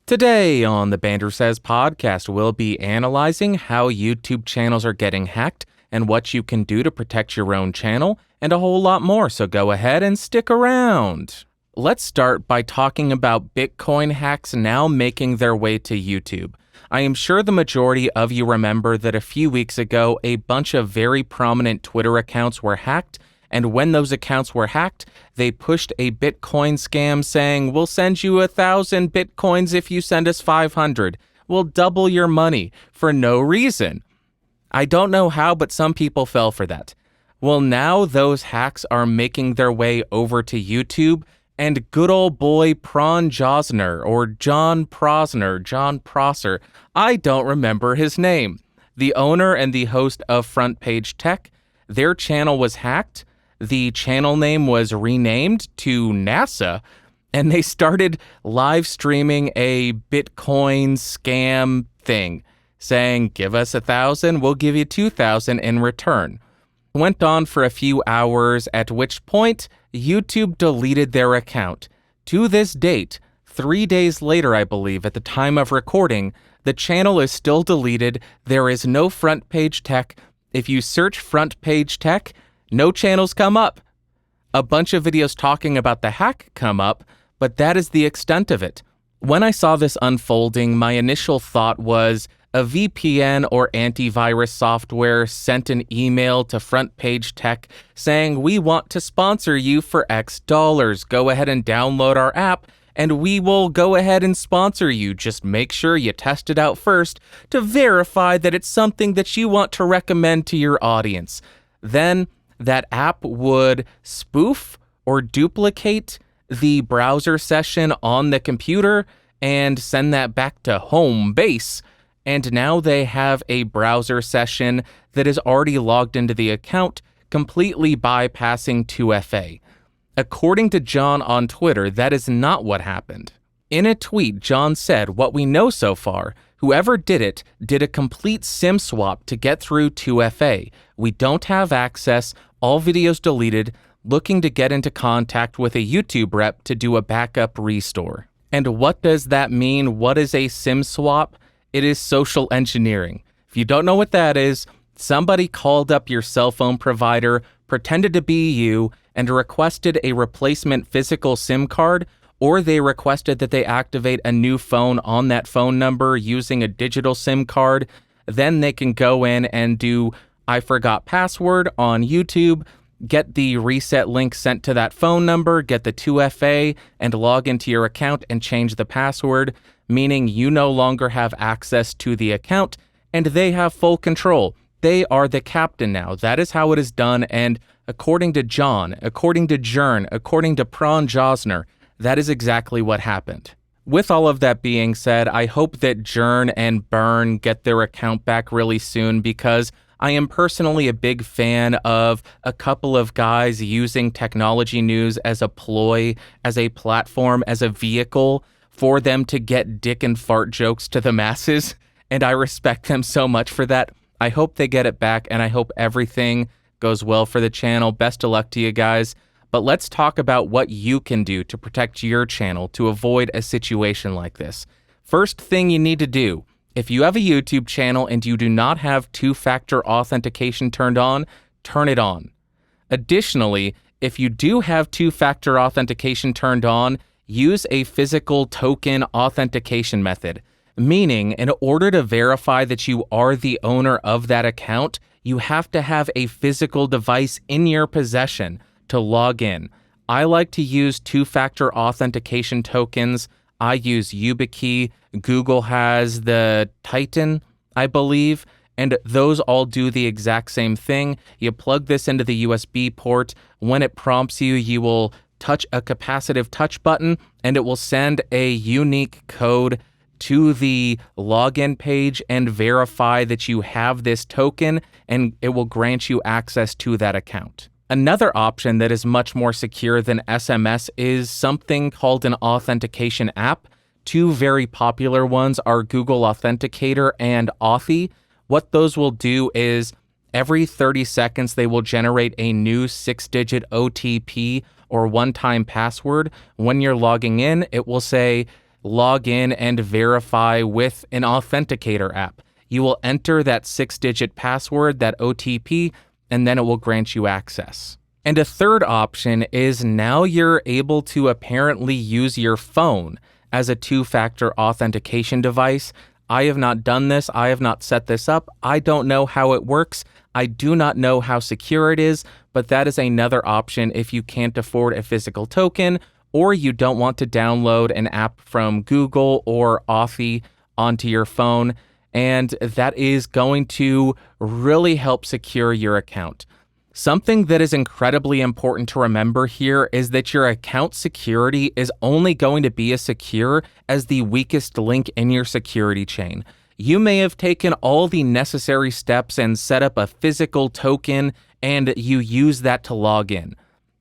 Today on the Bandrew Says podcast, we'll be analyzing how YouTube channels are getting hacked and what you can do to protect your own channel, and a whole lot more, so go ahead and stick around. Let's start by talking about BitCoin hacks now making their way to YouTube. I am sure the majority of you remember that a few weeks ago, a bunch of very prominent Twitter accounts were hacked, and when those accounts were hacked, they pushed a Bitcoin scam saying, "We'll send you 1,000 Bitcoins if you send us 500. We'll double your money," for no reason. I don't know how, but some people fell for that. Well, now those hacks are making their way over to YouTube, and good old boy John Prosser, I don't remember his name, the owner and the host of Front Page Tech, their channel was hacked. The channel name was renamed to NASA, and they started live streaming a Bitcoin scam thing, saying, "Give us 1,000, we'll give you 2,000 in return." Went on for a few hours, at which point YouTube deleted their account. To this date, 3 days later, I believe, at the time of recording, the channel is still deleted. There is no Front Page Tech. If you search Front Page Tech, no channels come up. A bunch of videos talking about the hack come up, but that is the extent of it. When I saw this unfolding, my initial thought was a VPN or antivirus software sent an email to Front Page Tech saying, "We want to sponsor you for X dollars. Go ahead and download our app, and we will go ahead and sponsor you. Just make sure you test it out first to verify that it's something that you want to recommend to your audience." Then that app would spoof or duplicate the browser session on the computer and send that back to home base. And now they have a browser session that is already logged into the account, completely bypassing 2FA. According to John on Twitter, that is not what happened. In a tweet, John said, "What we know so far, whoever did it did a complete SIM swap to get through 2FA. We don't have access, all videos deleted, looking to get into contact with a YouTube rep to do a backup restore." And what does that mean? What is a SIM swap? It is social engineering. If you don't know what that is, somebody called up your cell phone provider, pretended to be you, and requested a replacement physical SIM card, or they requested that they activate a new phone on that phone number using a digital SIM card. Then they can go in and do "I forgot password" on YouTube, get the reset link sent to that phone number, get the 2FA, and log into your account and change the password, meaning you no longer have access to the account, and they have full control. They are the captain now. That is how it is done, and according to John, according to Jern, according to Josner, that is exactly what happened. With all of that being said, I hope that Jern and Byrne get their account back really soon, because I am personally a big fan of a couple of guys using technology news as a ploy, as a platform, as a vehicle for them to get dick and fart jokes to the masses, and I respect them so much for that. I hope they get it back, and I hope everything goes well for the channel. Best of luck to you guys. But let's talk about what you can do to protect your channel to avoid a situation like this. First thing you need to do, if you have a YouTube channel and you do not have two-factor authentication turned on, turn it on. Additionally, if you do have two-factor authentication turned on, use a physical token authentication method, meaning in order to verify that you are the owner of that account, you have to have a physical device in your possession to log in. I like to use two-factor authentication tokens. I use YubiKey. Google has the Titan, I believe, and those all do the exact same thing. You plug this into the USB port. When it prompts you, you will touch a capacitive touch button, and it will send a unique code to the login page and verify that you have this token, and it will grant you access to that account. Another option that is much more secure than SMS is something called an authentication app. Two very popular ones are Google Authenticator and Authy. What those will do is every 30 seconds, they will generate a new 6-digit OTP or one-time password. When you're logging in, it will say, log in and verify with an authenticator app. You will enter that 6-digit password, that OTP, and then it will grant you access. And a third option is now you're able to apparently use your phone as a two-factor authentication device. I have not done this. I have not set this up. I don't know how it works. I do not know how secure it is, but that is another option if you can't afford a physical token or you don't want to download an app from Google or Authy onto your phone. And that is going to really help secure your account. Something that is incredibly important to remember here is that your account security is only going to be as secure as the weakest link in your security chain. You may have taken all the necessary steps and set up a physical token and you use that to log in.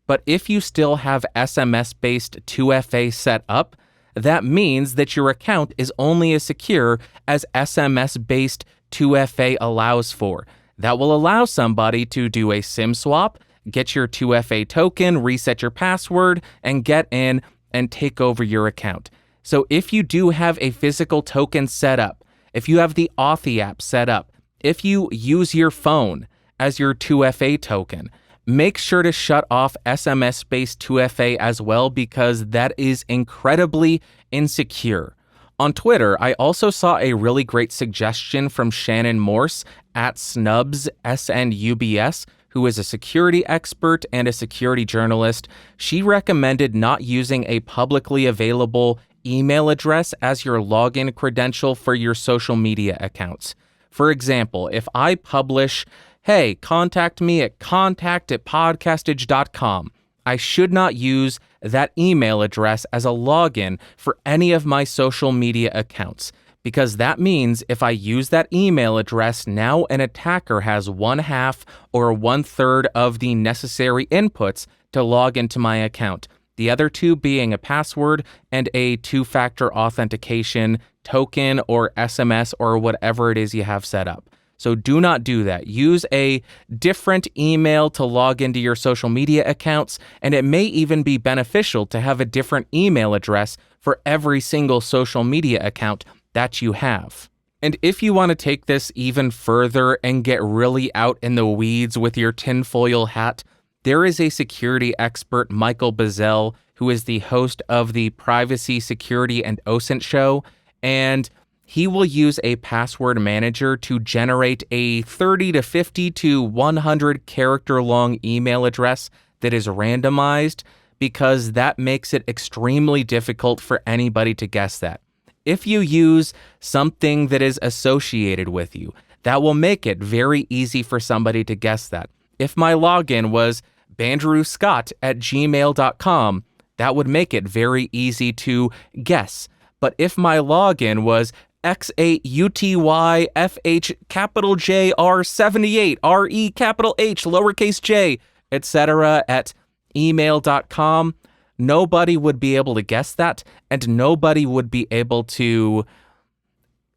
But if you still have SMS-based 2FA set up, that means that your account is only as secure as SMS-based 2FA allows for. That will allow somebody to do a SIM swap, get your 2FA token, reset your password, and get in and take over your account. So if you do have a physical token set up, if you have the Authy app set up, if you use your phone as your 2FA token, make sure to shut off SMS-based 2FA as well because that is incredibly insecure. On Twitter, I also saw a really great suggestion from Shannon Morse at Snubs, SNUBS, who is a security expert and a security journalist. She recommended not using a publicly available email address as your login credential for your social media accounts. For example, if I publish, hey, contact me at contact@podcastage.com, I should not use that email address as a login for any of my social media accounts, because that means if I use that email address, now an attacker has 1/2 or 1/3 of the necessary inputs to log into my account. The other two being a password and a two-factor authentication token or SMS or whatever it is you have set up. So do not do that. Use a different email to log into your social media accounts, and it may even be beneficial to have a different email address for every single social media account that you have. And if you want to take this even further and get really out in the weeds with your tinfoil hat, there is a security expert, Michael Bazell, who is the host of the Privacy, Security, and OSINT show, and he will use a password manager to generate a 30 to 50 to 100 character long email address that is randomized, because that makes it extremely difficult for anybody to guess that. If you use something that is associated with you, that will make it very easy for somebody to guess that. If my login was bandrewscott@gmail.com, that would make it very easy to guess. But if my login was X8UTYFH capital JR78 RE capital H lowercase j, etc. at email.com, nobody would be able to guess that, and nobody would be able to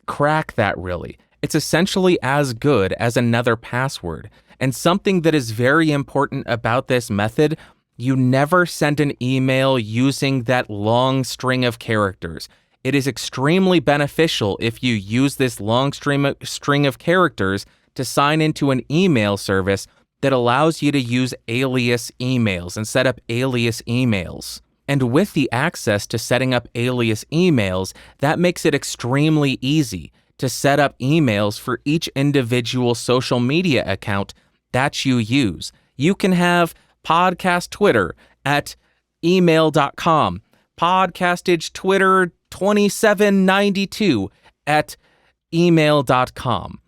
crack that really. It's essentially as good as another password. And something that is very important about this method, you never send an email using that long string of characters. It is extremely beneficial if you use this long string of characters to sign into an email service that allows you to use alias emails and set up alias emails. And with the access to setting up alias emails, that makes it extremely easy to set up emails for each individual social media account that you use. You can have podcast Twitter at email.com, podcastage Twitter 2792 at email.com.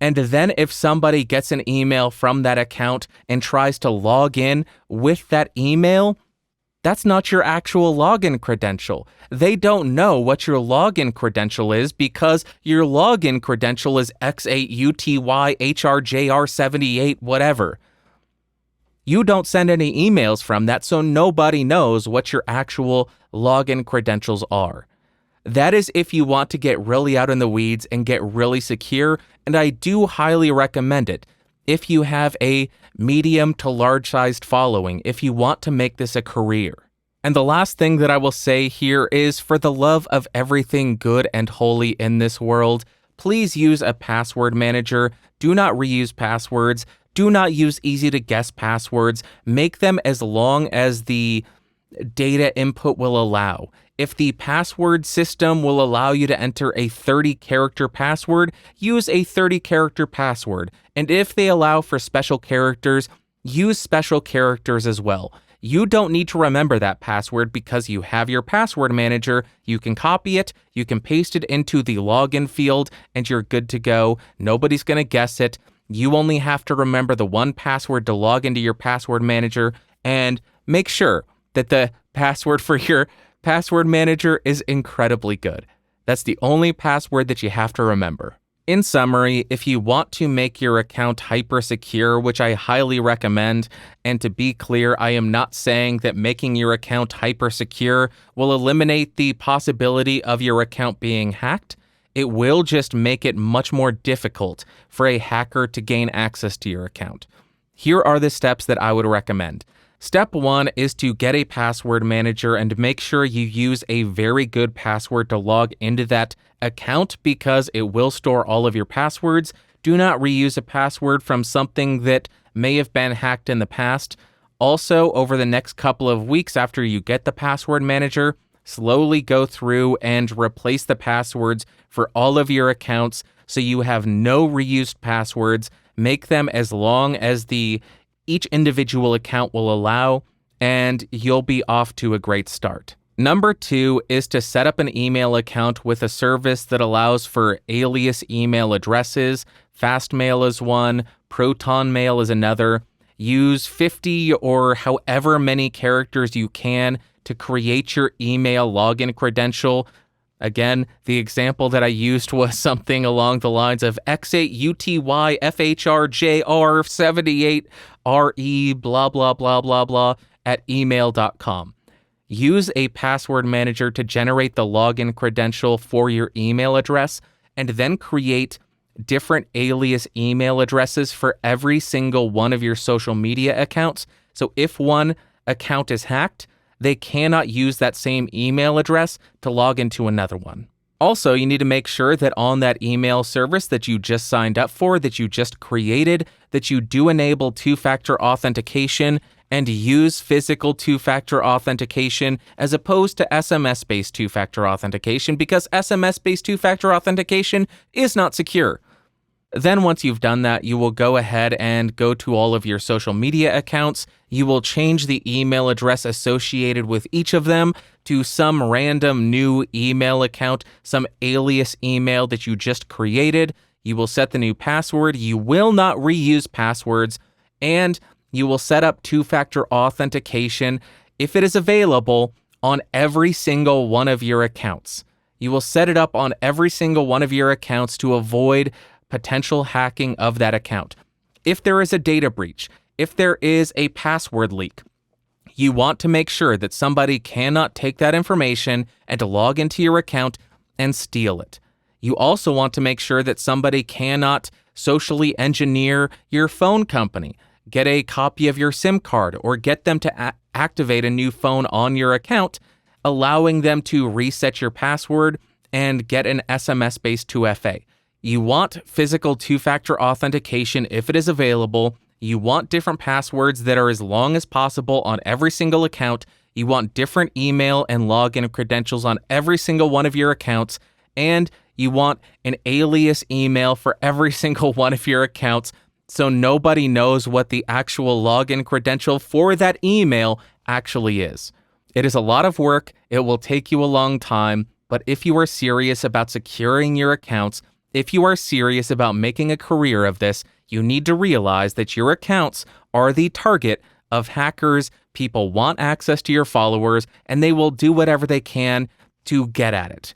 And then if somebody gets an email from that account and tries to log in with that email, that's not your actual login credential. They don't know what your login credential is because your login credential is X8UTYHRJR78 whatever. You don't send any emails from that, so nobody knows what your actual login credentials are. That is if you want to get really out in the weeds and get really secure, and I do highly recommend it. If you have a medium to large-sized following, if you want to make this a career. And the last thing that I will say here is, for the love of everything good and holy in this world, please use a password manager. Do not reuse passwords. Do not use easy to guess passwords. Make them as long as the data input will allow. If the password system will allow you to enter a 30-character password, use a 30-character password. And if they allow for special characters, use special characters as well. You don't need to remember that password because you have your password manager. You can copy it, you can paste it into the login field, and you're good to go. Nobody's going to guess it. You only have to remember the one password to log into your password manager, and make sure that the password for your password manager is incredibly good. That's the only password that you have to remember. In summary, if you want to make your account hyper secure, which I highly recommend, and to be clear, I am not saying that making your account hyper secure will eliminate the possibility of your account being hacked. It will just make it much more difficult for a hacker to gain access to your account. Here are the steps that I would recommend. Step 1 is to get a password manager and make sure you use a very good password to log into that account because it will store all of your passwords. Do not reuse a password from something that may have been hacked in the past. Also, over the next couple of weeks after you get the password manager, slowly go through and replace the passwords for all of your accounts so you have no reused passwords. Make them as long as each individual account will allow, and you'll be off to a great start. Number 2 is to set up an email account with a service that allows for alias email addresses. Fastmail is one, ProtonMail is another. Use 50 or however many characters you can to create your email login credential. Again, the example that I used was something along the lines of X8UTYFHRJR78RE blah, blah, blah, blah, blah at email.com. Use a password manager to generate the login credential for your email address, and then create different alias email addresses for every single one of your social media accounts. So if one account is hacked, they cannot use that same email address to log into another one. Also, you need to make sure that on that email service that you just signed up for, that you just created, that you do enable two-factor authentication and use physical two-factor authentication as opposed to SMS-based two-factor authentication, because SMS-based two-factor authentication is not secure. Then once you've done that, you will go ahead and go to all of your social media accounts. You will change the email address associated with each of them to some random new email account, some alias email that you just created. You will set the new password. You will not reuse passwords, and you will set up two-factor authentication if it is available on every single one of your accounts. You will set it up on every single one of your accounts to avoid potential hacking of that account. If there is a data breach, if there is a password leak, you want to make sure that somebody cannot take that information and log into your account and steal it. You also want to make sure that somebody cannot socially engineer your phone company, get a copy of your SIM card, or get them to activate a new phone on your account, allowing them to reset your password and get an SMS-based 2FA. You want physical two-factor authentication if it is available. You want different passwords that are as long as possible on every single account. You want different email and login credentials on every single one of your accounts. And you want an alias email for every single one of your accounts so nobody knows what the actual login credential for that email actually is. It is a lot of work. It will take you a long time. But if you are serious about securing your accounts, if you are serious about making a career of this, you need to realize that your accounts are the target of hackers. People want access to your followers, and they will do whatever they can to get at it.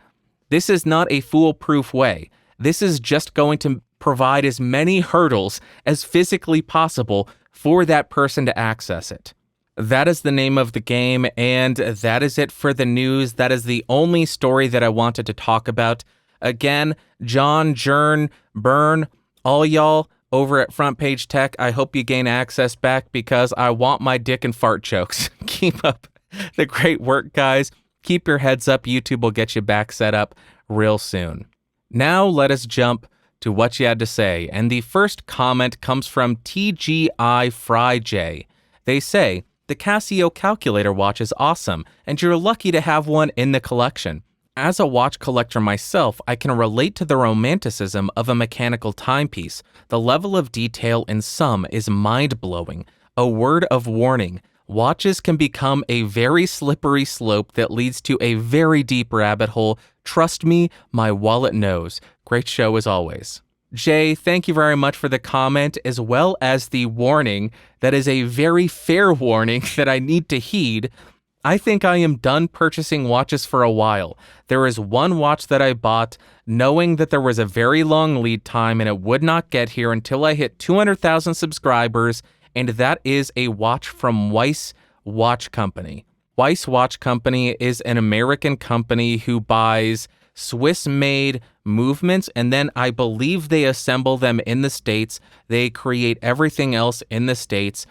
This is not a foolproof way. This is just going to provide as many hurdles as physically possible for that person to access it. That is the name of the game, and that is it for the news. That is the only story that I wanted to talk about. Again, John, Jern, Bern, all y'all over at Front Page Tech, I hope you gain access back because I want my dick and fart jokes. Keep up the great work, guys. Keep your heads up. YouTube will get you back set up real soon. Now let us jump to what you had to say. And the first comment comes from TGI Fry J. They say, the Casio calculator watch is awesome, and you're lucky to have one in the collection. As a watch collector myself, I can relate to the romanticism of a mechanical timepiece. The level of detail in some is mind-blowing. A word of warning, watches can become a very slippery slope that leads to a very deep rabbit hole. Trust me, my wallet knows. Great show as always. Jay, thank you very much for the comment, as well as the warning. That is a very fair warning that I need to heed. I think I am done purchasing watches for a while. There is one watch that I bought knowing that there was a very long lead time and it would not get here until I hit 200,000 subscribers, and that is a watch from Weiss Watch Company. Weiss Watch Company is an American company who buys Swiss-made movements, and then I believe they assemble them in the States. They create everything else in the States.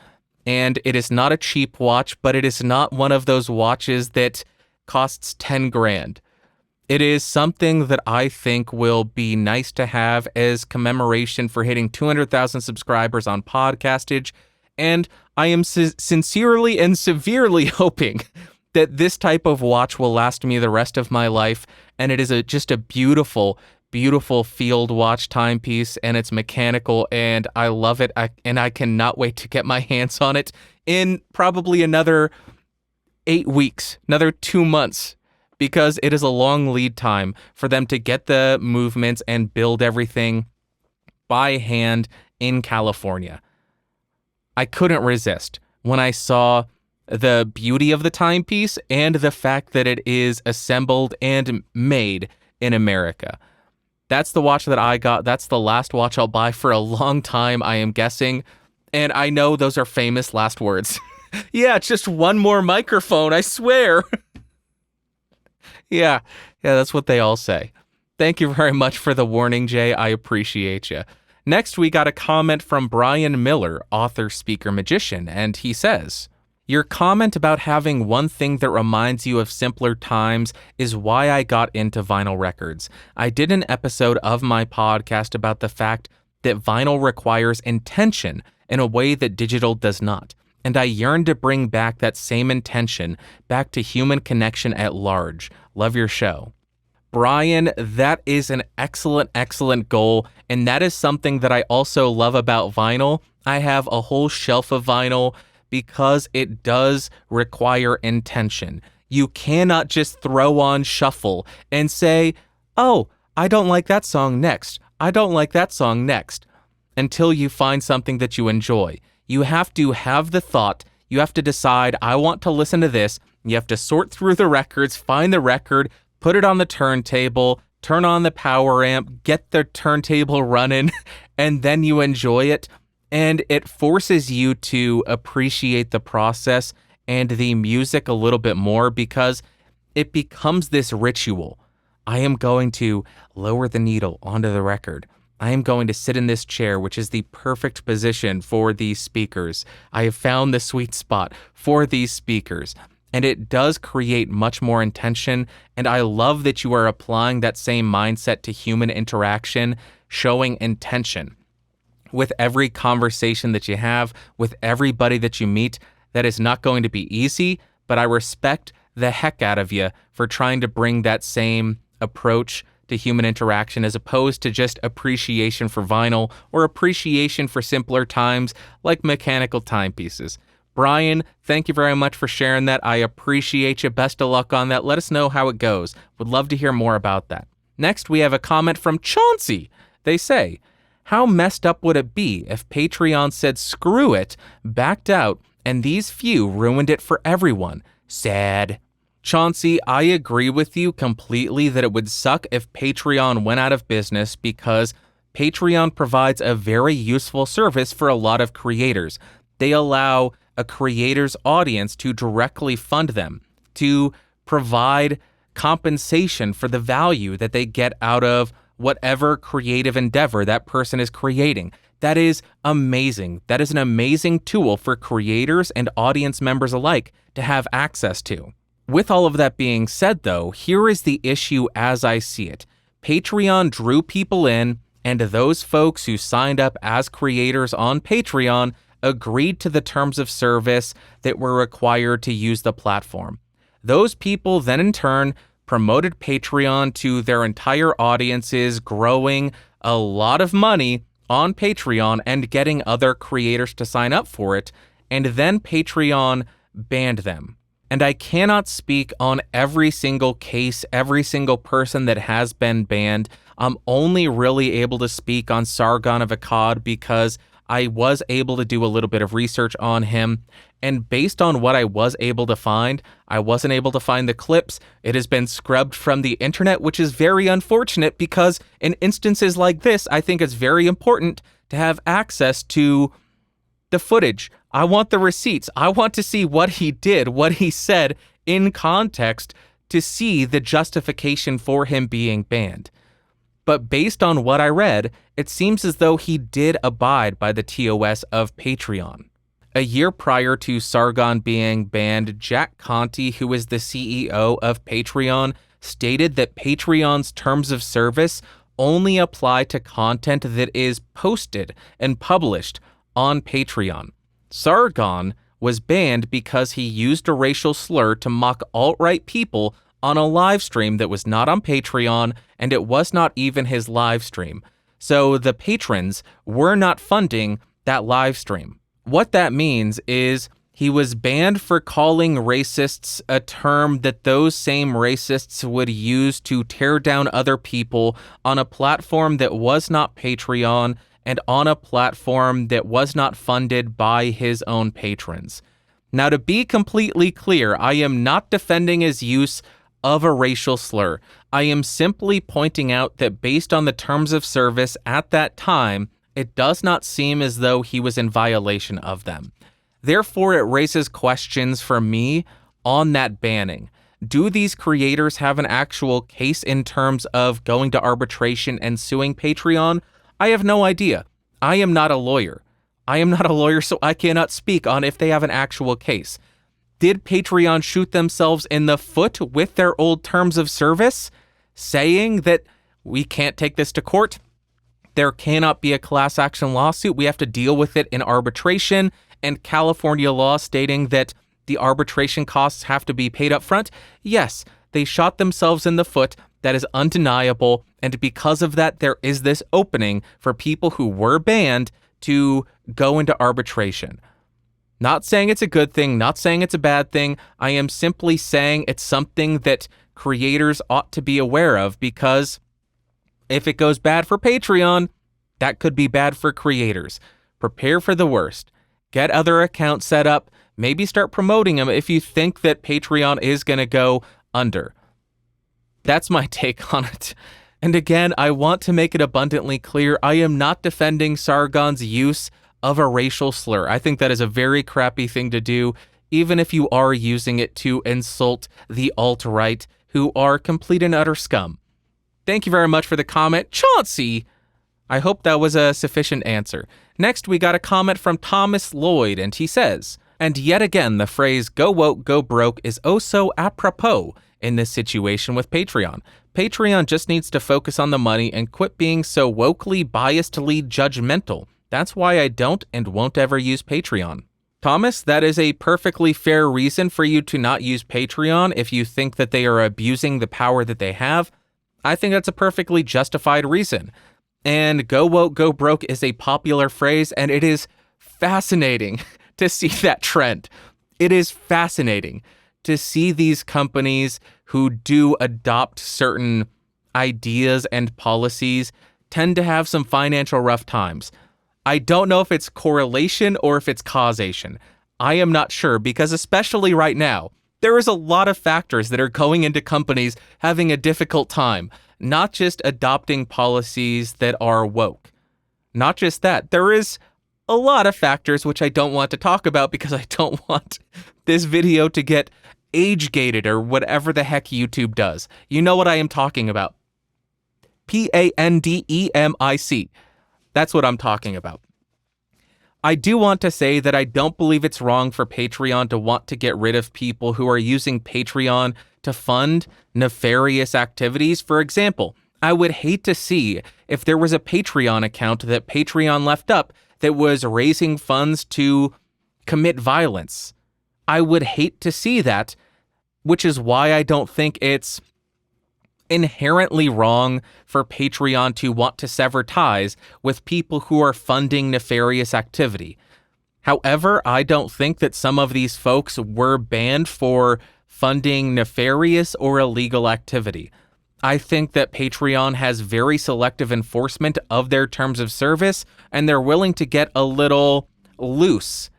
And it is not a cheap watch, but it is not one of those watches that costs 10 grand. It is something that I think will be nice to have as commemoration for hitting 200,000 subscribers on Podcastage. And I am sincerely and severely hoping that this type of watch will last me the rest of my life. And it is just a beautiful, beautiful field watch timepiece, and it's mechanical, and I love it. I cannot wait to get my hands on it in probably another 8 weeks, another 2 months, because it is a long lead time for them to get the movements and build everything by hand in California. I couldn't resist when I saw the beauty of the timepiece and the fact that it is assembled and made in America. That's the watch that I got. That's the last watch I'll buy for a long time, I am guessing. And I know those are famous last words. Yeah, just one more microphone, I swear. Yeah, that's what they all say. Thank you very much for the warning, Jay. I appreciate you. Next, we got a comment from Brian Miller, author, speaker, magician, and he says, your comment about having one thing that reminds you of simpler times is why I got into vinyl records. I did an episode of my podcast about the fact that vinyl requires intention in a way that digital does not, and I yearn to bring back that same intention back to human connection at large. Love your show. Brian, that is an excellent, excellent goal, and that is something that I also love about vinyl. I have a whole shelf of vinyl because it does require intention. You cannot just throw on shuffle and say, oh, I don't like that song next. I don't like that song next, until you find something that you enjoy. You have to have the thought. You have to decide, I want to listen to this. You have to sort through the records, find the record, put it on the turntable, turn on the power amp, get the turntable running, and then you enjoy it. And it forces you to appreciate the process and the music a little bit more because it becomes this ritual. I am going to lower the needle onto the record. I am going to sit in this chair, which is the perfect position for these speakers. I have found the sweet spot for these speakers. And it does create much more intention. And I love that you are applying that same mindset to human interaction, showing intention. With every conversation that you have, with everybody that you meet, that is not going to be easy, but I respect the heck out of you for trying to bring that same approach to human interaction as opposed to just appreciation for vinyl or appreciation for simpler times like mechanical timepieces. Brian, thank you very much for sharing that. I appreciate you. Best of luck on that. Let us know how it goes. Would love to hear more about that. Next, we have a comment from Chauncey. They say, how messed up would it be if Patreon said screw it, backed out, and these few ruined it for everyone? Sad. Chauncey, I agree with you completely that it would suck if Patreon went out of business because Patreon provides a very useful service for a lot of creators. They allow a creator's audience to directly fund them, to provide compensation for the value that they get out of whatever creative endeavor that person is creating. That is amazing. That is an amazing tool for creators and audience members alike to have access to. With all of that being said, though, here is the issue as I see it. Patreon drew people in, and those folks who signed up as creators on Patreon agreed to the terms of service that were required to use the platform. Those people then in turn promoted Patreon to their entire audiences, growing a lot of money on Patreon and getting other creators to sign up for it, and then Patreon banned them. And I cannot speak on every single case, every single person that has been banned. I'm only really able to speak on Sargon of Akkad because I was able to do a little bit of research on him. And based on what I was able to find, I wasn't able to find the clips. It has been scrubbed from the internet, which is very unfortunate because in instances like this, I think it's very important to have access to the footage. I want the receipts. I want to see what he did, what he said in context to see the justification for him being banned. But based on what I read, it seems as though he did abide by the TOS of Patreon. A year prior to Sargon being banned, Jack Conte, who is the CEO of Patreon, stated that Patreon's terms of service only apply to content that is posted and published on Patreon. Sargon was banned because he used a racial slur to mock alt-right people on a live stream that was not on Patreon, and it was not even his live stream. So the patrons were not funding that live stream. What that means is he was banned for calling racists a term that those same racists would use to tear down other people on a platform that was not Patreon and on a platform that was not funded by his own patrons. Now, to be completely clear, I am not defending his use of a racial slur. I am simply pointing out that based on the terms of service at that time, it does not seem as though he was in violation of them. Therefore, it raises questions for me on that banning. Do these creators have an actual case in terms of going to arbitration and suing Patreon? I have no idea. I am not a lawyer. So I cannot speak on if they have an actual case. Did Patreon shoot themselves in the foot with their old terms of service, saying that we can't take this to court? There cannot be a class action lawsuit. We have to deal with it in arbitration, and California law stating that the arbitration costs have to be paid up front? Yes, they shot themselves in the foot. That is undeniable, and because of that, there is this opening for people who were banned to go into arbitration. Not saying it's a good thing, not saying it's a bad thing. I am simply saying it's something that creators ought to be aware of, because if it goes bad for Patreon, that could be bad for creators. Prepare for the worst. Get other accounts set up. Maybe start promoting them if you think that Patreon is going to go under. That's my take on it. And again, I want to make it abundantly clear, I am not defending Sargon's use of a racial slur. I think that is a very crappy thing to do, even if you are using it to insult the alt-right, who are complete and utter scum. Thank you very much for the comment, Chauncey. I hope that was a sufficient answer. Next, we got a comment from Thomas Lloyd, and he says, and yet again, the phrase go woke, go broke is oh so apropos in this situation with Patreon. Patreon just needs to focus on the money and quit being so wokely, biasedly judgmental. That's why I don't and won't ever use Patreon. Thomas, that is a perfectly fair reason for you to not use Patreon if you think that they are abusing the power that they have. I think that's a perfectly justified reason. And go woke, go broke is a popular phrase, and it is fascinating to see that trend. It is fascinating to see these companies who do adopt certain ideas and policies tend to have some financial rough times. I don't know if it's correlation or if it's causation. I am not sure, because especially right now, there is a lot of factors that are going into companies having a difficult time, not just adopting policies that are woke. Not just that, there is a lot of factors which I don't want to talk about because I don't want this video to get age-gated or whatever the heck YouTube does. You know what I am talking about. Pandemic. That's what I'm talking about. I do want to say that I don't believe it's wrong for Patreon to want to get rid of people who are using Patreon to fund nefarious activities. For example, I would hate to see if there was a Patreon account that Patreon left up that was raising funds to commit violence. I would hate to see that, which is why I don't think it's inherently wrong for Patreon to want to sever ties with people who are funding nefarious activity. However, I don't think that some of these folks were banned for funding nefarious or illegal activity. I think that Patreon has very selective enforcement of their terms of service, and they're willing to get a little loose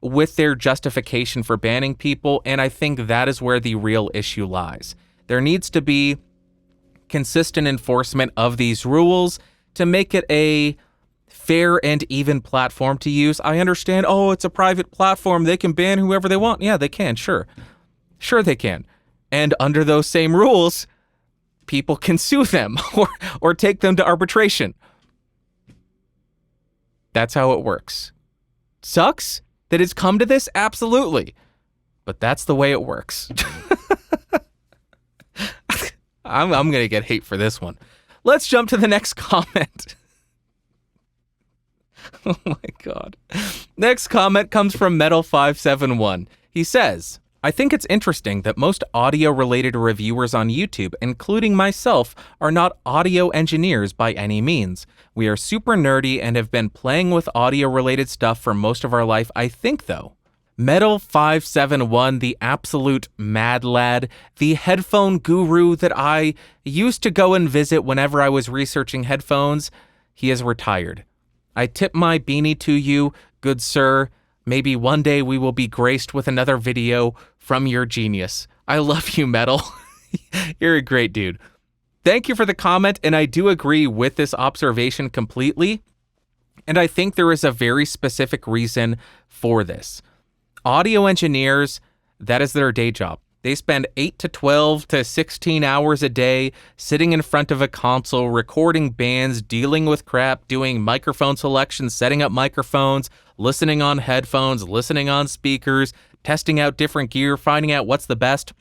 with their justification for banning people, and I think that is where the real issue lies. There needs to be consistent enforcement of these rules to make it a fair and even platform to use. I understand, it's a private platform, they can ban whoever they want. Yeah, they can, sure. Sure they can. And under those same rules, people can sue them or take them to arbitration. That's how it works. Sucks that it's come to this? Absolutely. But that's the way it works. I'm going to get hate for this one. Let's jump to the next comment. Oh my God. Next comment comes from Metal571. He says, I think it's interesting that most audio-related reviewers on YouTube, including myself, are not audio engineers by any means. We are super nerdy and have been playing with audio-related stuff for most of our life, I think, though. Metal571, the absolute mad lad, the headphone guru that I used to go and visit whenever I was researching headphones, he is retired. I tip my beanie to you, good sir. Maybe one day we will be graced with another video from your genius. I love you, Metal. You're a great dude. Thank you for the comment, and I do agree with this observation completely. And I think there is a very specific reason for this. Audio engineers, that is their day job. They spend 8 to 12 to 16 hours a day sitting in front of a console, recording bands, dealing with crap, doing microphone selection, setting up microphones, listening on headphones, listening on speakers, testing out different gear, finding out what's the best.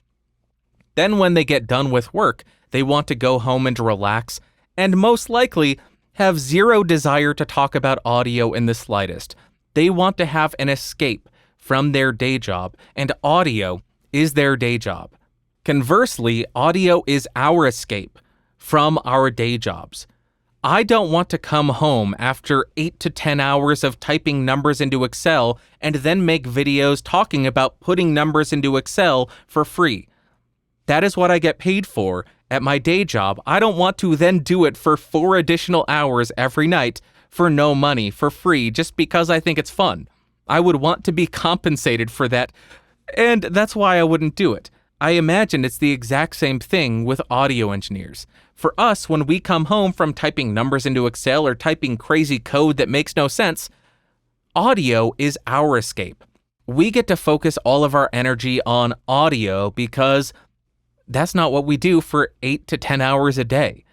Then when they get done with work, they want to go home and relax, and most likely have zero desire to talk about audio in the slightest. They want to have an escape from their day job, and audio is their day job. Conversely, audio is our escape from our day jobs. I don't want to come home after 8 to 10 hours of typing numbers into Excel and then make videos talking about putting numbers into Excel for free. That is what I get paid for at my day job. I don't want to then do it for 4 additional hours every night for no money, for free, just because I think it's fun. I would want to be compensated for that, and that's why I wouldn't do it. I imagine it's the exact same thing with audio engineers. For us, when we come home from typing numbers into Excel or typing crazy code that makes no sense, audio is our escape. We get to focus all of our energy on audio because that's not what we do for 8 to 10 hours a day.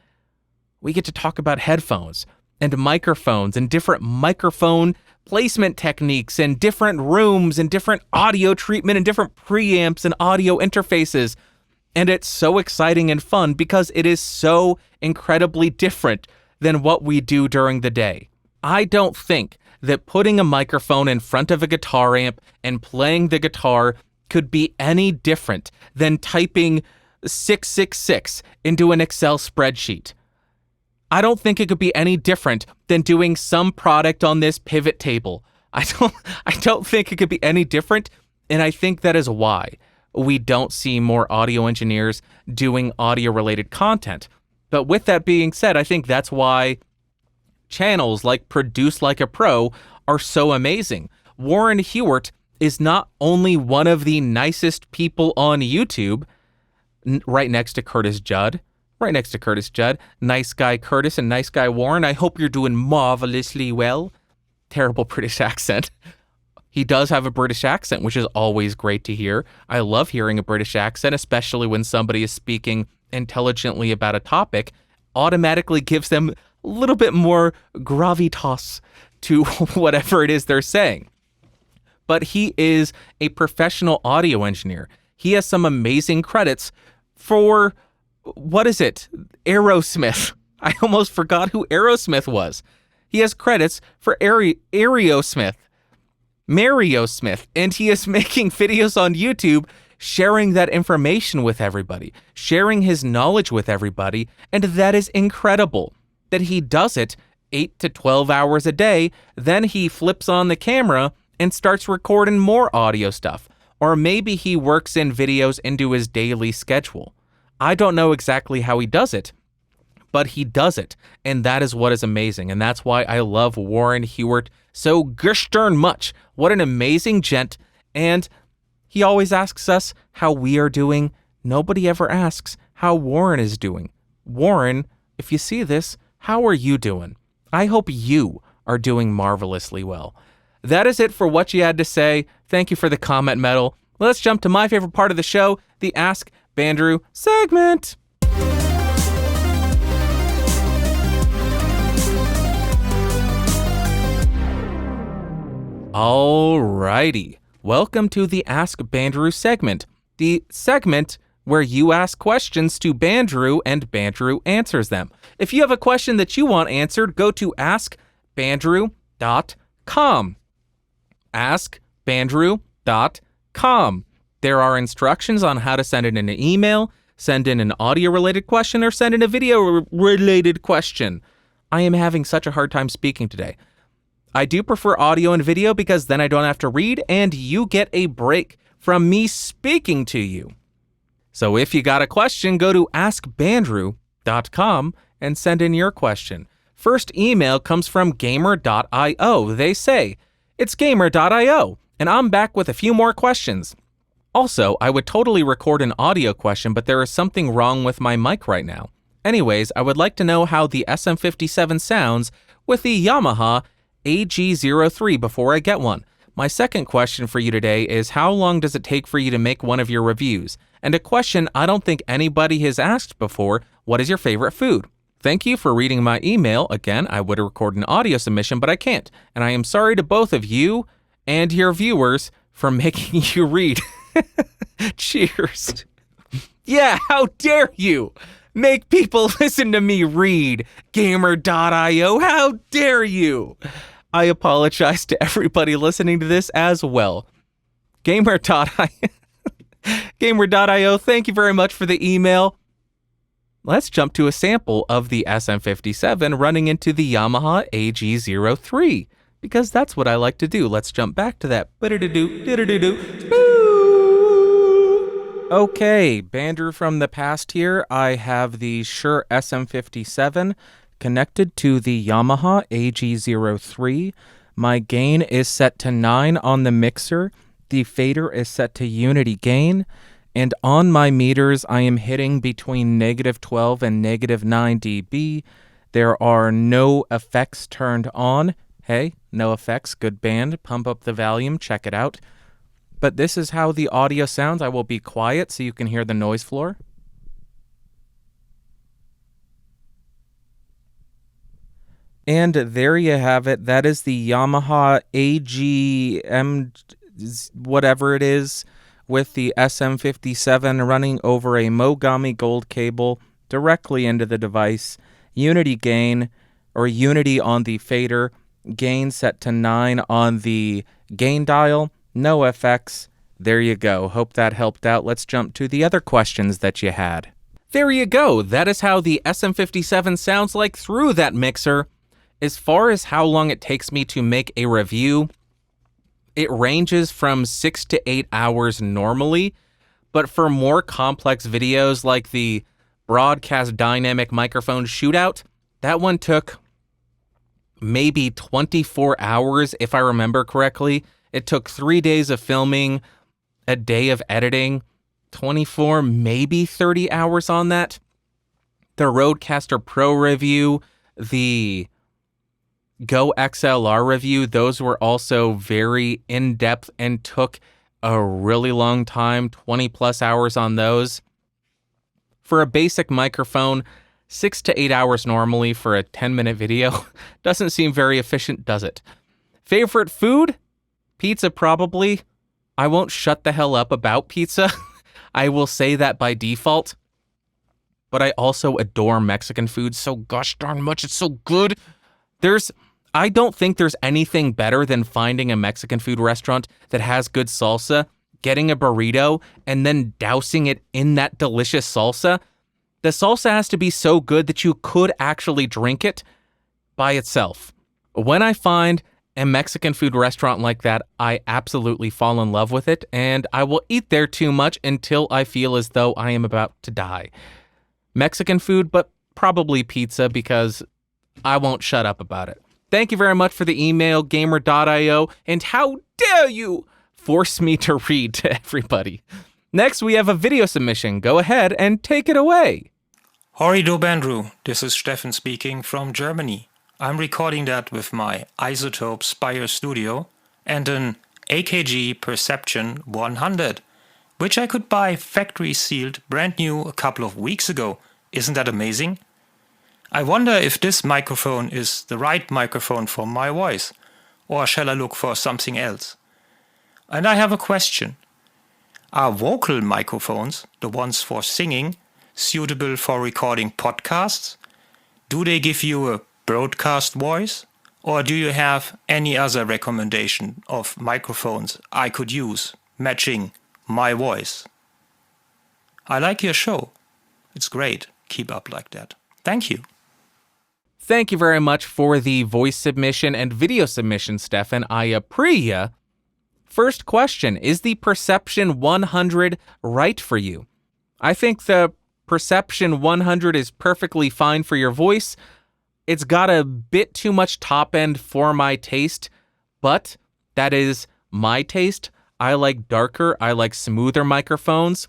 We get to talk about headphones and microphones and different microphone placement techniques and different rooms and different audio treatment and different preamps and audio interfaces. And it's so exciting and fun because it is so incredibly different than what we do during the day. I don't think that putting a microphone in front of a guitar amp and playing the guitar could be any different than typing 666 into an Excel spreadsheet. I don't think it could be any different than doing some product on this pivot table. I don't think it could be any different, and I think that is why we don't see more audio engineers doing audio-related content. But with that being said, I think that's why channels like Produce Like a Pro are so amazing. Warren Hewart is not only one of the nicest people on YouTube, right next to Curtis Judd, nice guy Curtis and nice guy Warren. I hope you're doing marvelously well. Terrible British accent. He does have a British accent, which is always great to hear. I love hearing a British accent, especially when somebody is speaking intelligently about a topic. Automatically gives them little bit more gravitas to whatever it is they're saying. But he is a professional audio engineer. He has some amazing credits for, what is it? Aerosmith. I almost forgot who Aerosmith was. He has credits for Aerosmith, Mario Smith, and he is making videos on YouTube sharing that information with everybody, sharing his knowledge with everybody, and that is incredible that he does it 8 to 12 hours a day. Then he flips on the camera and starts recording more audio stuff. Or maybe he works in videos into his daily schedule. I don't know exactly how he does it, but he does it. And that is what is amazing. And that's why I love Warren Hewart so gosh darn much. What an amazing gent. And he always asks us how we are doing. Nobody ever asks how Warren is doing. Warren, if you see this, how are you doing? I hope you are doing marvelously well. That is it for what you had to say. Thank you for the comment medal. Let's jump to my favorite part of the show, the Ask Bandrew segment. Alrighty. Welcome to the Ask Bandrew segment, the segment where you ask questions to Bandrew and Bandrew answers them. If you have a question that you want answered, go to askbandrew.com. askbandrew.com. There are instructions on how to send in an email, send in an audio-related question, or send in a video-related question. I am having such a hard time speaking today. I do prefer audio and video because then I don't have to read and you get a break from me speaking to you. So if you got a question, go to askbandrew.com and send in your question. First email comes from gamer.io. They say, "It's gamer.io, and I'm back with a few more questions. Also, I would totally record an audio question, but there is something wrong with my mic right now. Anyways, I would like to know how the SM57 sounds with the Yamaha AG03 before I get one. My second question for you today is how long does it take for you to make one of your reviews? And a question I don't think anybody has asked before, what is your favorite food? Thank you for reading my email. Again, I would record an audio submission, but I can't. And I am sorry to both of you and your viewers for making you read." Cheers. Yeah, how dare you make people listen to me read? Gamer.io, how dare you? I apologize to everybody listening to this as well. Gamer.io, thank you very much for the email. Let's jump to a sample of the SM57 running into the Yamaha AG03, because that's what I like to do. Let's jump back to that. Okay, Bandrew from the past here. I have the Shure SM57 connected to the Yamaha AG03. My gain is set to 9 on the mixer. The fader is set to unity gain. And on my meters, I am hitting between -12 and -9 dB. There are no effects turned on. Hey, no effects, good band. Pump up the volume, check it out. But this is how the audio sounds. I will be quiet so you can hear the noise floor. And there you have it. That is the Yamaha AGM, whatever it is, with the SM57 running over a Mogami gold cable directly into the device. Unity gain, or unity on the fader. Gain set to 9 on the gain dial. No effects. There you go. Hope that helped out. Let's jump to the other questions that you had. There you go. That is how the SM57 sounds like through that mixer. As far as how long it takes me to make a review, it ranges from 6 to 8 hours normally, but for more complex videos like the broadcast dynamic microphone shootout, that one took maybe 24 hours if I remember correctly. It took 3 days of filming, a day of editing, 24, maybe 30 hours on that. The Rodecaster Pro review, the Go XLR review, those were also very in-depth and took a really long time, 20 plus hours on those. For a basic microphone, 6 to 8 hours normally for a 10-minute video. Doesn't seem very efficient, does it? Favorite food? Pizza, probably. I won't shut the hell up about pizza. I will say that by default. But I also adore Mexican food so gosh darn much. It's so good. I don't think there's anything better than finding a Mexican food restaurant that has good salsa, getting a burrito, and then dousing it in that delicious salsa. The salsa has to be so good that you could actually drink it by itself. When I find a Mexican food restaurant like that, I absolutely fall in love with it, and I will eat there too much until I feel as though I am about to die. Mexican food, but probably pizza because I won't shut up about it. Thank you very much for the email, gamer.io, and how dare you force me to read to everybody. Next, we have a video submission. Go ahead and take it away. Horrido Bandrew, this is Steffen speaking from Germany. I'm recording that with my Isotope Spire Studio and an AKG Perception 100, which I could buy factory sealed brand new a couple of weeks ago. Isn't that amazing? I wonder if this microphone is the right microphone for my voice, or shall I look for something else? And I have a question. Are vocal microphones, the ones for singing, suitable for recording podcasts? Do they give you a broadcast voice? Or do you have any other recommendation of microphones I could use matching my voice? I like your show. It's great. Keep up like that. Thank you. Thank you very much for the voice submission and video submission, Stefan. I appreciate ya. First question, is the Perception 100 right for you? I think the Perception 100 is perfectly fine for your voice. It's got a bit too much top end for my taste, but that is my taste. I like darker, I like smoother microphones.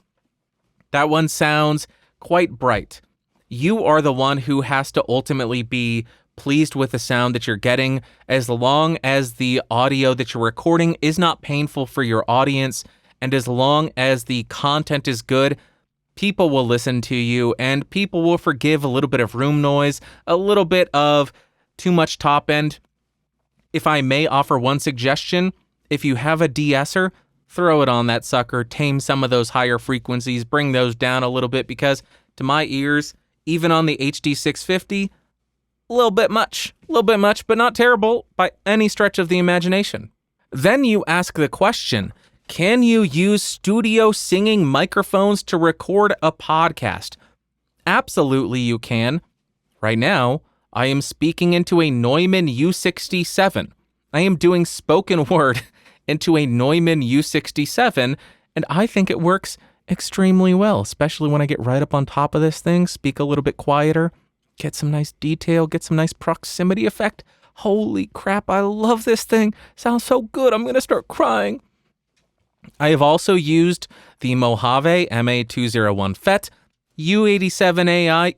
That one sounds quite bright. You are the one who has to ultimately be pleased with the sound that you're getting, as long as the audio that you're recording is not painful for your audience, and as long as the content is good, people will listen to you, and people will forgive a little bit of room noise, a little bit of too much top end. If I may offer one suggestion, if you have a de-esser, throw it on that sucker, tame some of those higher frequencies, bring those down a little bit, because to my ears, even on the HD650, a little bit much, but not terrible by any stretch of the imagination. Then you ask the question, can you use studio singing microphones to record a podcast? Absolutely you can. Right now, I am speaking into a Neumann U67. I am doing spoken word into a Neumann U67, and I think it works extremely well, especially when I get right up on top of this thing, speak a little bit quieter, get some nice detail, get some nice proximity effect. Holy crap, I love this thing. Sounds so good. I'm going to start crying. I have also used the Mojave MA201 FET, U87AI,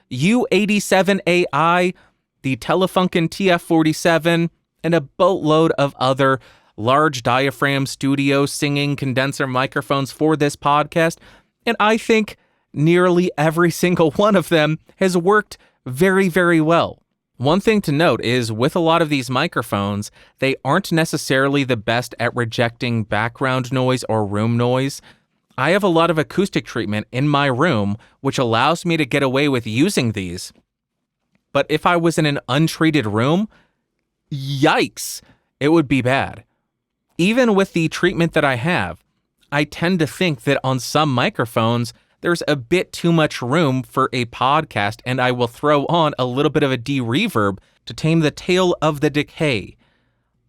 U87AI, the Telefunken TF47, and a boatload of other large diaphragm studio singing condenser microphones for this podcast, and I think nearly every single one of them has worked very, very well. One thing to note is with a lot of these microphones, they aren't necessarily the best at rejecting background noise or room noise. I have a lot of acoustic treatment in my room, which allows me to get away with using these. But if I was in an untreated room, yikes, it would be bad. Even with the treatment that I have, I tend to think that on some microphones, there's a bit too much room for a podcast, and I will throw on a little bit of a de-reverb to tame the tail of the decay.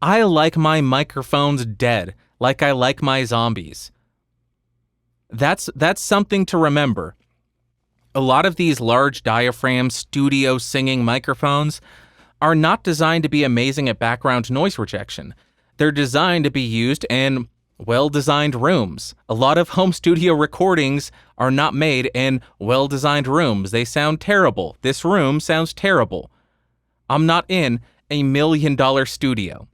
I like my microphones dead, like I like my zombies. That's something to remember. A lot of these large diaphragm studio singing microphones are not designed to be amazing at background noise rejection. They're designed to be used in well-designed rooms. A lot of home studio recordings are not made in well-designed rooms. They sound terrible. This room sounds terrible. I'm not in a $1 million studio.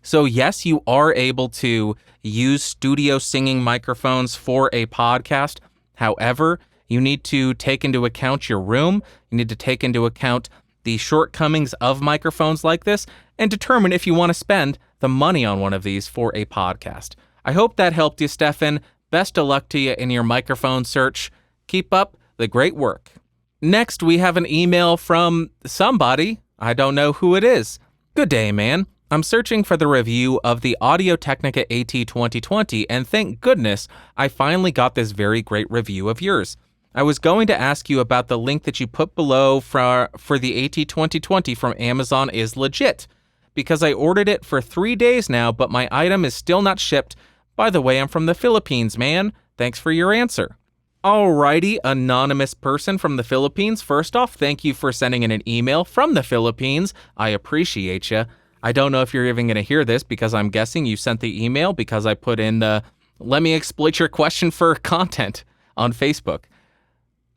So yes, you are able to use studio singing microphones for a podcast. However, You need to take into account your room. You need to take into account the shortcomings of microphones like this and determine if you want to spend the money on one of these for a podcast. I hope that helped you, Stefan. Best of luck to you in your microphone search. Keep up the great work. Next, we have an email from somebody. I don't know who it is. Good day, man. I'm searching for the review of the Audio-Technica AT2020, and thank goodness I finally got this very great review of yours. I was going to ask you about the link that you put below for the AT2020 from Amazon is legit, because I ordered it for 3 days now, but my item is still not shipped. By the way, I'm from the Philippines, man. Thanks for your answer. Alrighty, anonymous person from the Philippines. First off, thank you for sending in an email from the Philippines. I appreciate you. I don't know if you're even going to hear this because I'm guessing you sent the email because I put in the let me exploit your question for content on Facebook.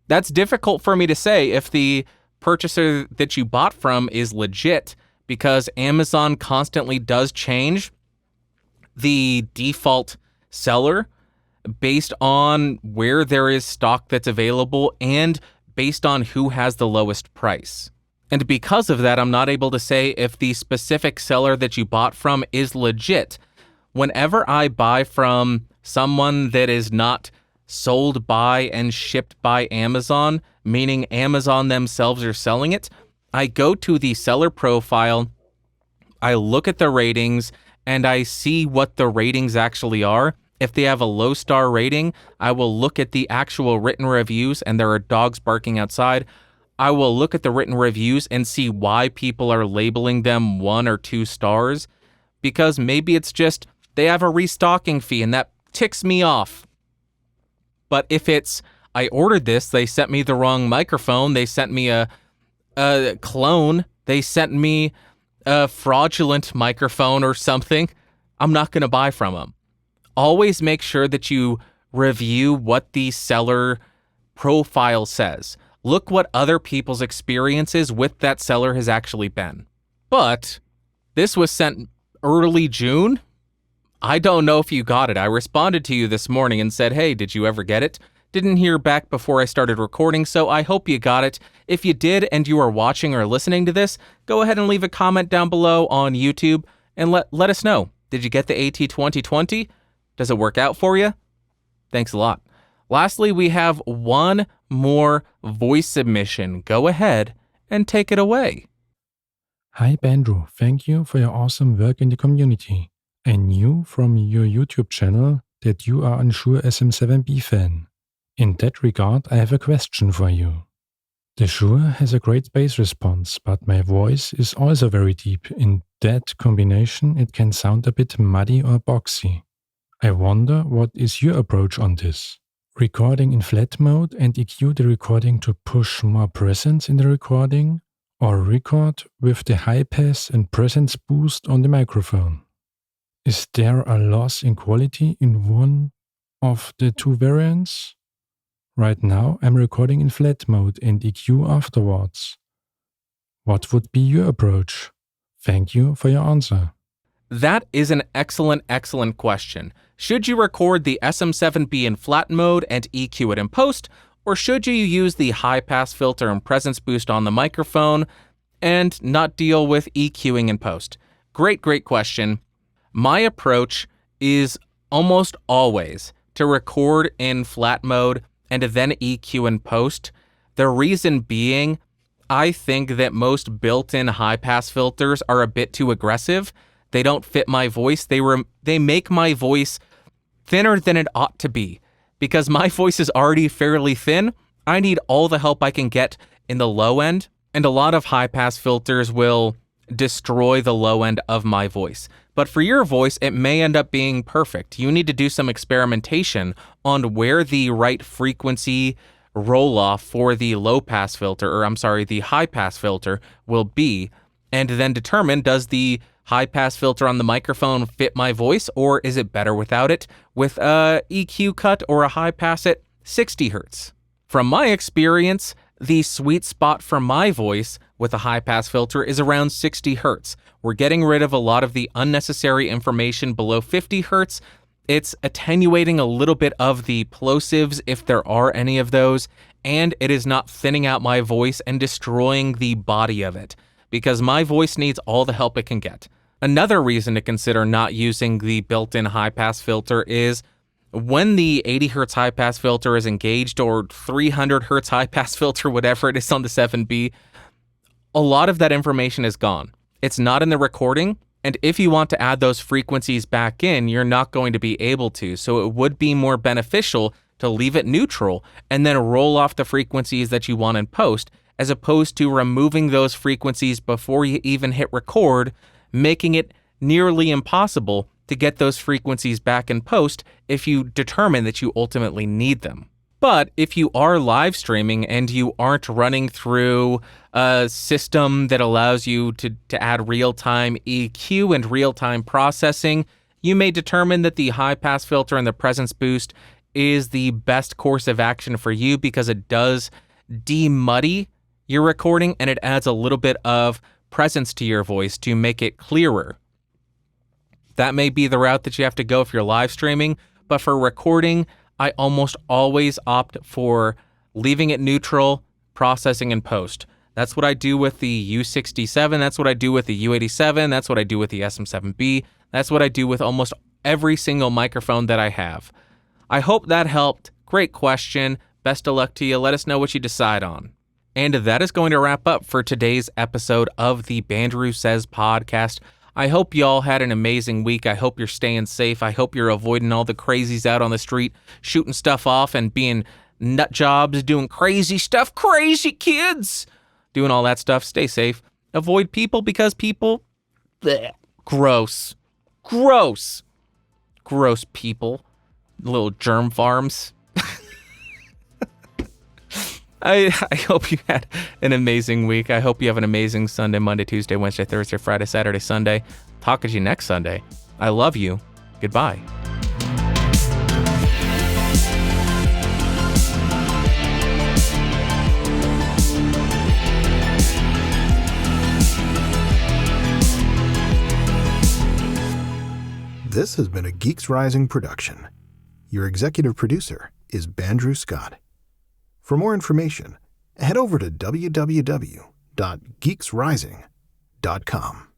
That's difficult for me to say if the purchaser that you bought from is legit because Amazon constantly does change the default seller based on where there is stock that's available and based on who has the lowest price. And because of that, I'm not able to say if the specific seller that you bought from is legit. Whenever I buy from someone that is not sold by and shipped by Amazon, meaning Amazon themselves are selling it, I go to the seller profile, I look at the ratings, and I see what the ratings actually are. If they have a low star rating, I will look at the actual written reviews, and there are dogs barking outside. I will look at the written reviews and see why people are labeling them 1 or 2 stars, because maybe it's just they have a restocking fee and that ticks me off. But if it's, I ordered this, they sent me the wrong microphone, they sent me a clone, they sent me a fraudulent microphone or something, I'm not going to buy from them. Always make sure that you review what the seller profile says. Look what other people's experiences with that seller has actually been. But this was sent early June. I don't know if you got it. I responded to you this morning and said, hey, did you ever get it? Didn't hear back before I started recording, so I hope you got it. If you did and you are watching or listening to this, go ahead and leave a comment down below on YouTube and let us know. Did you get the AT2020? Does it work out for you? Thanks a lot. Lastly, we have one more voice submission. Go ahead and take it away. Hi Bandrew, thank you for your awesome work in the community. I knew from your YouTube channel that you are a Shure SM7B fan. In that regard, I have a question for you. The Shure has a great bass response, but my voice is also very deep. In that combination, it can sound a bit muddy or boxy. I wonder what is your approach on this? Recording in flat mode and EQ the recording to push more presence in the recording, or record with the high pass and presence boost on the microphone? Is there a loss in quality in one of the two variants? Right now I'm recording in flat mode and EQ afterwards. What would be your approach? Thank you for your answer. That is an excellent question. Should you record the SM7B in flat mode and EQ it in post, or should you use the high pass filter and presence boost on the microphone and not deal with EQing in post? Great question. My approach is almost always to record in flat mode and then EQ in post. The reason being, I think that most built-in high pass filters are a bit too aggressive. They don't fit my voice. They make my voice thinner than it ought to be. Because my voice is already fairly thin, I need all the help I can get in the low end, and a lot of high-pass filters will destroy the low end of my voice. But for your voice, it may end up being perfect. You need to do some experimentation on where the right frequency roll-off for the low-pass filter, the high-pass filter will be, and then determine, does the high-pass filter on the microphone fit my voice, or is it better without it with a EQ cut or a high pass at 60 Hertz? From my experience, the sweet spot for my voice with a high-pass filter is around 60 Hertz. We're getting rid of a lot of the unnecessary information below 50 Hertz. It's attenuating a little bit of the plosives, if there are any of those, and it is not thinning out my voice and destroying the body of it, because my voice needs all the help it can get. Another reason to consider not using the built-in high-pass filter is when the 80 Hz high-pass filter is engaged, or 300 Hz high-pass filter, whatever it is on the 7B, a lot of that information is gone. It's not in the recording, and if you want to add those frequencies back in, you're not going to be able to. So it would be more beneficial to leave it neutral and then roll off the frequencies that you want in post, as opposed to removing those frequencies before you even hit record, making it nearly impossible to get those frequencies back in post if you determine that you ultimately need them. But if you are live streaming and you aren't running through a system that allows you to add real-time EQ and real-time processing, you may determine that the high-pass filter and the presence boost is the best course of action for you, because it does demuddy your recording and it adds a little bit of presence to your voice to make it clearer. That may be the route that you have to go if you're live streaming, but for recording, I almost always opt for leaving it neutral, processing in post. That's what I do with the U67, that's what I do with the U87, that's what I do with the SM7B, that's what I do with almost every single microphone that I have. I hope that helped. Great question. Best of luck to you. Let us know what you decide on. And that is going to wrap up for today's episode of the Bandrew Says podcast. I hope y'all had an amazing week. I hope you're staying safe. I hope you're avoiding all the crazies out on the street, shooting stuff off and being nut jobs, doing crazy stuff. Crazy kids! Doing all that stuff. Stay safe. Avoid people, because people... bleh, gross. Gross. Gross people. Little germ farms. I hope you had an amazing week. I hope you have an amazing Sunday, Monday, Tuesday, Wednesday, Thursday, Friday, Saturday, Sunday. Talk to you next Sunday. I love you. Goodbye. This has been a Geeks Rising production. Your executive producer is Bandrew Scott. For more information, head over to www.geeksrising.com.